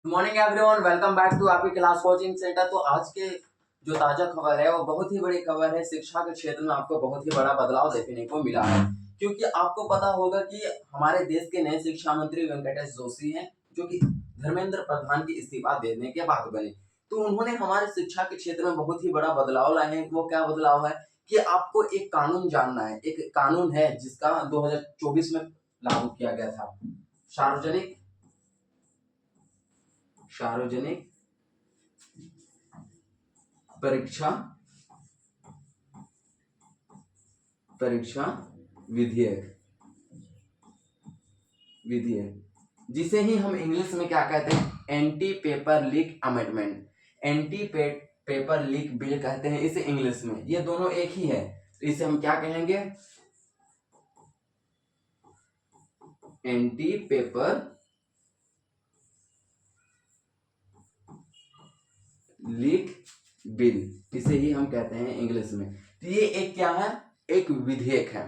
Good morning everyone, welcome back to आपकी class coaching centre. तो आज के जो ताजा खबर है वो बहुत ही बड़ी खबर है। शिक्षा के क्षेत्र में आपको बहुत ही बड़ा बदलाव देखने को मिला है, क्योंकि आपको पता होगा कि हमारे देश के नए शिक्षा मंत्री वेंकटेश जोशी हैं, जो कि धर्मेंद्र प्रधान की इस्तीफा देने के बाद बने। तो उन्होंने हमारे शिक्षा के क्षेत्र में बहुत ही बड़ा बदलाव लाए हैं। वो क्या बदलाव है कि आपको एक कानून जानना है। एक कानून है जिसका 2024 में लागू किया गया था, सार्वजनिक सार्वजनिक परीक्षा परीक्षा विधेयक विधेयक जिसे ही हम इंग्लिश में क्या कहते हैं, anti paper leak amendment, anti paper leak bill कहते हैं इसे इंग्लिश में। ये दोनों एक ही है, तो इसे हम क्या कहेंगे, एंटी पेपर लीक बिल, इसे ही हम कहते हैं इंग्लिश में। तो ये एक क्या है, एक विधेयक है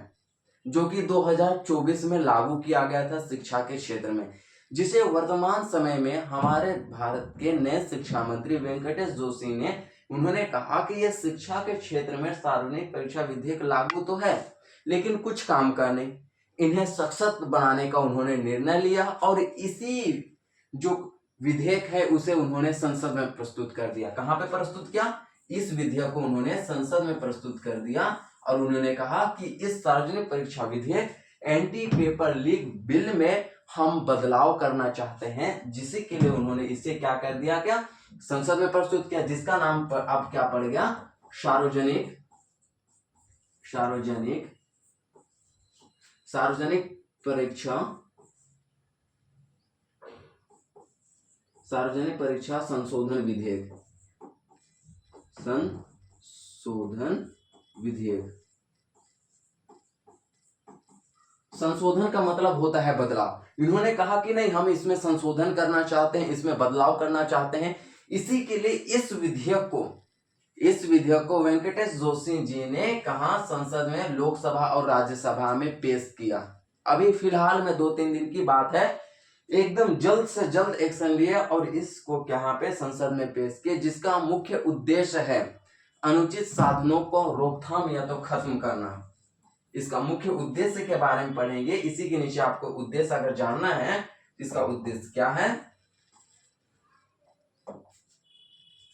जो कि 2024 में लागू किया गया था शिक्षा के क्षेत्र में, जिसे वर्तमान समय में हमारे भारत के नए शिक्षा मंत्री वेंकटेश जोशी ने उन्होंने कहा कि यह शिक्षा के क्षेत्र में सार्वजनिक परीक्षा विधेयक लागू तो है, लेकिन कुछ काम का नहीं। इन्हें सशक्त बनाने का उन्होंने निर्णय लिया और इसी जो विधेयक है उसे उन्होंने संसद में प्रस्तुत कर दिया। कहां पे प्रस्तुत किया, इस विधेयक को उन्होंने संसद में प्रस्तुत कर दिया और उन्होंने कहा कि इस सार्वजनिक परीक्षा विधेयक एंटी पेपर लीक बिल में हम बदलाव करना चाहते हैं, जिसके के लिए उन्होंने इसे क्या कर दिया, क्या संसद में प्रस्तुत किया, जिसका नाम पर अब क्या पड़ गया, सार्वजनिक सार्वजनिक सार्वजनिक परीक्षा सार्वजनिक परीक्षा संशोधन विधेयक संशोधन का मतलब होता है बदलाव। इन्होंने कहा कि नहीं, हम इसमें संशोधन करना चाहते हैं, इसमें बदलाव करना चाहते हैं। इसी के लिए इस विधेयक को वेंकटेश जोशी जी ने कहा संसद में, लोकसभा और राज्यसभा में पेश किया। अभी फिलहाल में 2-3 दिन की बात है, एकदम जल्द से जल्द एक्शन लिया और इसको यहाँ पे संसद में पेश किया, जिसका मुख्य उद्देश्य है अनुचित साधनों को रोकथाम या तो खत्म करना। इसका मुख्य उद्देश्य के बारे में पढ़ेंगे। इसी के नीचे आपको उद्देश्य अगर जानना है, इसका उद्देश्य क्या है,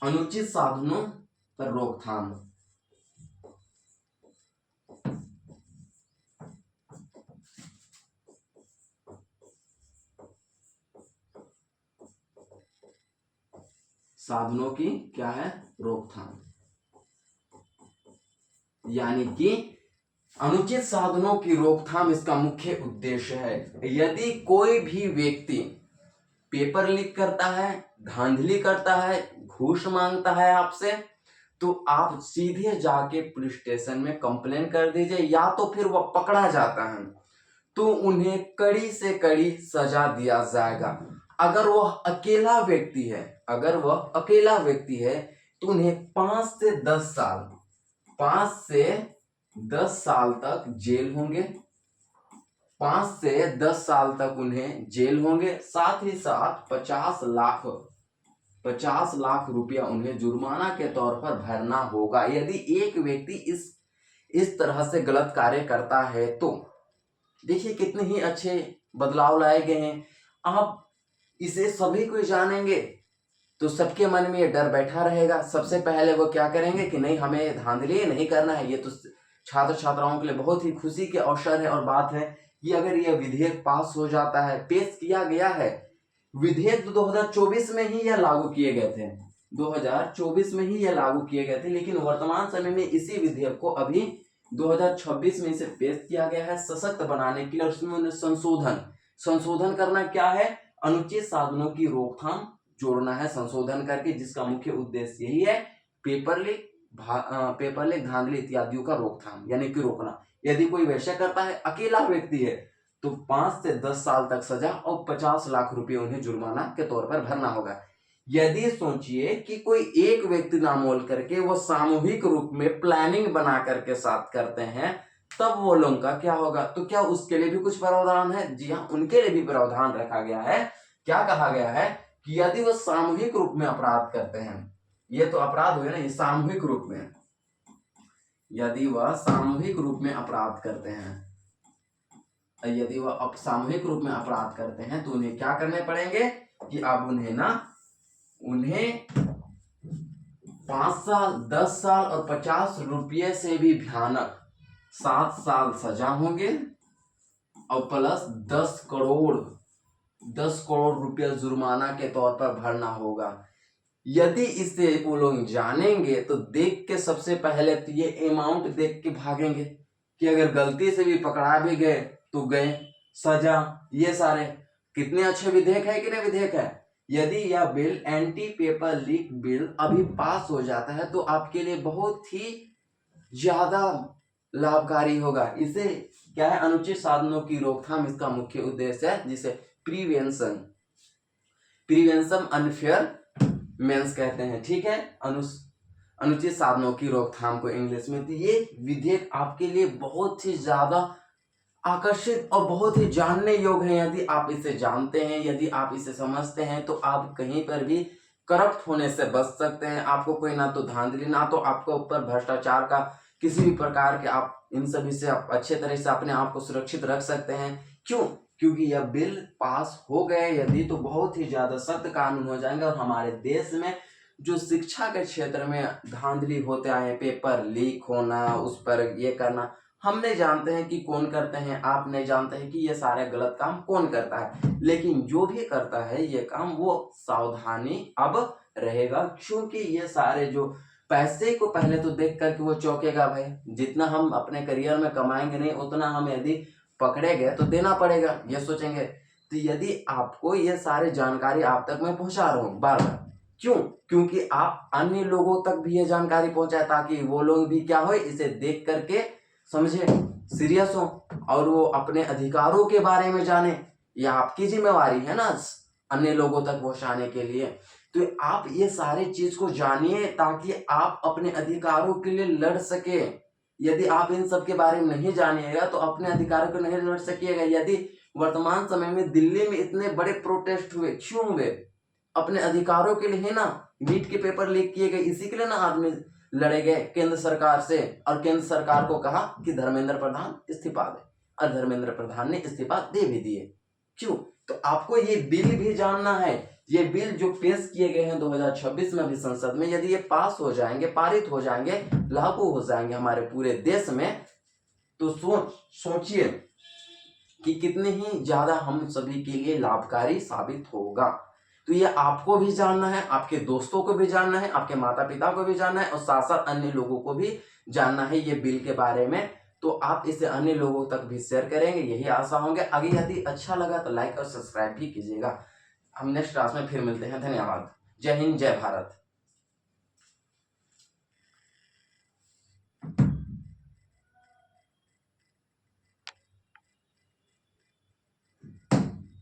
अनुचित साधनों पर रोकथाम। साधनों की क्या है, रोकथाम, यानी कि अनुचित साधनों की रोकथाम इसका मुख्य उद्देश्य है। यदि कोई भी व्यक्ति पेपर लीक करता है, धांधली करता है, घूस मांगता है आपसे, तो आप सीधे जाके पुलिस स्टेशन में कंप्लेन कर दीजिए, या तो फिर वह पकड़ा जाता है तो उन्हें कड़ी से कड़ी सजा दिया जाएगा। अगर वह अकेला व्यक्ति है तो उन्हें 5 से 10 साल तक जेल होंगे, 5 से 10 साल तक उन्हें जेल होंगे। साथ ही साथ 50 लाख रुपया उन्हें जुर्माना के तौर पर भरना होगा, यदि एक व्यक्ति इस तरह से गलत कार्य करता है तो। देखिए कितने ही अच्छे बदलाव लाए गए हैं। आप इसे सभी कोई जानेंगे तो सबके मन में ये डर बैठा रहेगा। सबसे पहले वो क्या करेंगे कि नहीं, हमें धांधली नहीं करना है। ये तो छात्र छात्राओं के लिए बहुत ही खुशी के अवसर है और बात है कि अगर यह विधेयक पास हो जाता है, पेश किया गया है। विधेयक तो 2024 में ही यह लागू किए गए थे, 2024 में ही यह लागू किए गए थे, लेकिन वर्तमान समय में इसी विधेयक को अभी 2026 में इसे पेश किया गया है सशक्त बनाने के लिए। और उसमें संशोधन करना क्या है, अनुचित साधनों की रोकथाम जोड़ना है संशोधन करके, जिसका मुख्य उद्देश्य यही है, पेपर लीक, धांधली इत्यादियों का रोकथाम, यानी कि रोकना। यदि कोई वैसा करता है, अकेला व्यक्ति है, तो 5 से 10 साल तक सजा और 50 लाख रुपए उन्हें जुर्माना के तौर पर भरना होगा। यदि सोचिए कि कोई एक व्यक्ति नामोल करके वो सामूहिक रूप में प्लानिंग बना करके साथ करते हैं, तब वो लोगों का क्या होगा, तो क्या उसके लिए भी कुछ प्रावधान है? जी हाँ, उनके लिए भी प्रावधान रखा गया है। क्या कहा गया है कि यदि वह सामूहिक रूप में अपराध करते हैं, ये तो अपराध हुए ना, ये सामूहिक रूप में, यदि वह सामूहिक रूप में अपराध करते हैं, यदि वह सामूहिक रूप में अपराध करते हैं तो उन्हें क्या करने पड़ेंगे कि अब उन्हें 5 साल, 10 साल और 50 रुपये से भी भयानक 7 साल सजा होंगे और प्लस 10 करोड़ रुपया जुर्माना के तौर पर भरना होगा। यदि इसे वो लोग जानेंगे तो देख के सबसे पहले तो ये अमाउंट देख के भागेंगे कि अगर गलती से भी पकड़ा भी गए तो गए सजा। ये सारे कितने अच्छे विधेयक है कि नहीं विधेयक है। यदि यह bill anti paper leak bill अभी पास हो जाता है तो आपके लिए बहुत ही ज्यादा लाभकारी होगा। इसे क्या है, अनुचित साधनों की रोकथाम इसका मुख्य उद्देश्य है, जिसे प्रिवेंशन अनफेयर मेंस कहते हैं। ठीक है, अनुचित साधनों की रोकथाम को इंग्लिश में। तो ये विधेयक आपके लिए बहुत ही ज्यादा आकर्षित और बहुत ही जानने योग्य है। यदि आप इसे जानते हैं, यदि आप इसे समझते हैं तो आप कहीं पर भी करप्ट होने से बच सकते हैं। आपको कोई ना तो धांधली, ना तो आपके ऊपर भ्रष्टाचार का किसी भी प्रकार के, आप इन सभी से आप अच्छे तरह से अपने आप को सुरक्षित रख सकते हैं। क्यों? क्योंकि यह बिल पास हो गए यदि तो बहुत ही ज्यादा सख्त कानून हो जाएंगे और हमारे देश में जो शिक्षा के क्षेत्र में धांधली होते आए हैं, पेपर लीक होना, उस पर ये करना, हम नहीं जानते हैं कि कौन करते हैं, आप नहीं जानते हैं कि ये सारे गलत काम कौन करता है, लेकिन जो भी करता है ये काम वो सावधानी अब रहेगा। क्योंकि ये सारे जो पैसे को पहले तो देख कर कि वो चौंकेगा, भाई जितना हम अपने करियर में कमाएंगे नहीं उतना हम यदि पकड़े गए तो देना पड़ेगा, ये सोचेंगे। तो यदि आपको ये सारे जानकारी आप तक मैं पहुंचा रहा हूँ बार बार, क्यों? क्योंकि आप अन्य लोगों तक भी ये जानकारी पहुंचाए ताकि वो लोग भी क्या हो, इसे देख करके समझे, सीरियस हो और वो अपने अधिकारों के बारे में जाने। ये आपकी जिम्मेवारी है ना अन्य लोगों तक पहुंचाने के लिए। तो आप ये सारी चीज को जानिए ताकि आप अपने अधिकारों के लिए लड़ सके। यदि आप इन सब के बारे में नहीं जानिएगा तो अपने अधिकारों को नहीं लड़ सकिएगा। यदि वर्तमान समय में दिल्ली में इतने बड़े प्रोटेस्ट हुए, क्यों हुए? अपने अधिकारों के लिए ना, नीट के पेपर लीक किए गए, इसी के लिए ना आदमी लड़े गए केंद्र सरकार से, और केंद्र सरकार को कहा कि धर्मेंद्र प्रधान इस्तीफा दे, और धर्मेंद्र प्रधान ने इस्तीफा दे भी दिए। क्यों? तो आपको ये बिल भी जानना है। ये बिल जो पेश किए गए हैं 2026 में भी संसद में, यदि ये पास हो जाएंगे, पारित हो जाएंगे, लागू हो जाएंगे हमारे पूरे देश में, तो सोचिए कि कितने ही ज्यादा हम सभी के लिए लाभकारी साबित होगा। तो ये आपको भी जानना है, आपके दोस्तों को भी जानना है, आपके माता पिता को भी जानना है और साथ साथ अन्य लोगों को भी जानना है ये बिल के बारे में। तो आप इसे अन्य लोगों तक भी शेयर करेंगे, यही आशा होंगे। आगे यदि अच्छा लगा तो लाइक और सब्सक्राइब भी कीजिएगा। हम नेक्स्ट क्लास में फिर मिलते हैं। धन्यवाद। जय हिंद, जय भारत।